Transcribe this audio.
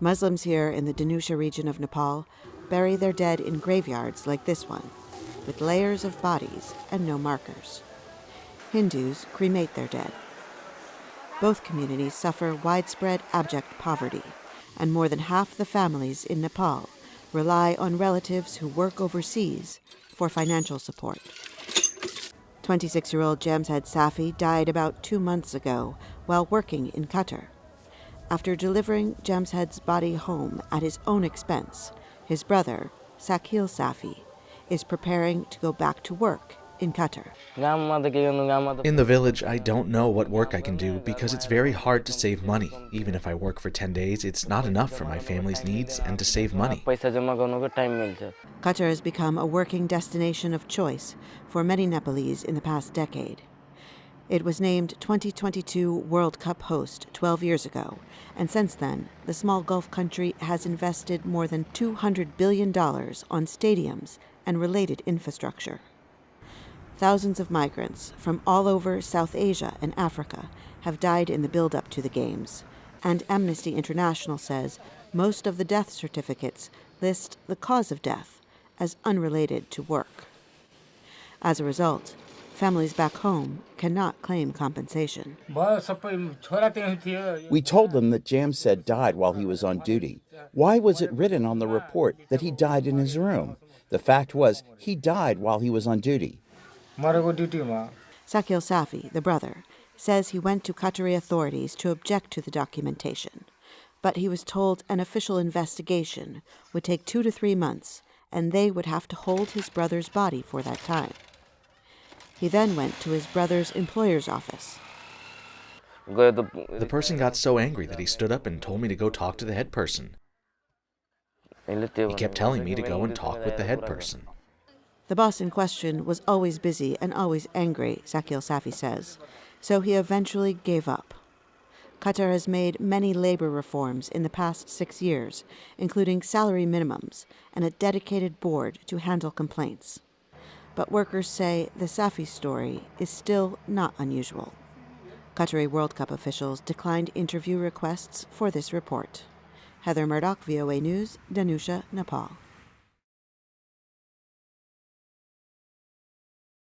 Muslims here in the Danusha region of Nepal bury their dead in graveyards like this one, with layers of bodies and no markers. Hindus cremate their dead. Both communities suffer widespread abject poverty, and more than half the families in Nepal rely on relatives who work overseas for financial support. 26-year-old Jamshed Safi died about 2 months ago while working in Qatar. After delivering Jamshed's body home at his own expense, his brother, Sakil Safi, is preparing to go back to work in Qatar. In the village, I don't know what work I can do because it's very hard to save money. Even if I work for 10 days, it's not enough for my family's needs and to save money. Qatar has become a working destination of choice for many Nepalese in the past decade. It was named 2022 World Cup host 12 years ago, and since then, the small Gulf country has invested more than $200 billion on stadiums and related infrastructure. Thousands of migrants from all over South Asia and Africa have died in the build-up to the Games, and Amnesty International says most of the death certificates list the cause of death as unrelated to work. As a result, families back home cannot claim compensation. We told them that Jamshed died while he was on duty. Why was it written on the report that he died in his room? The fact was, he died while he was on duty. Sakil Safi, the brother, says he went to Qatari authorities to object to the documentation, but he was told an official investigation would take 2 to 3 months, and they would have to hold his brother's body for that time. He then went to his brother's employer's office. The person got so angry that he stood up and told me to go talk to the head person. He kept telling me to go and talk with the head person. The boss in question was always busy and always angry, Sakil Safi says, so he eventually gave up. Qatar has made many labor reforms in the past 6 years, including salary minimums and a dedicated board to handle complaints. But workers say the Safi story is still not unusual. Qatari World Cup officials declined interview requests for this report. Heather Murdoch, VOA News, Danusha, Nepal.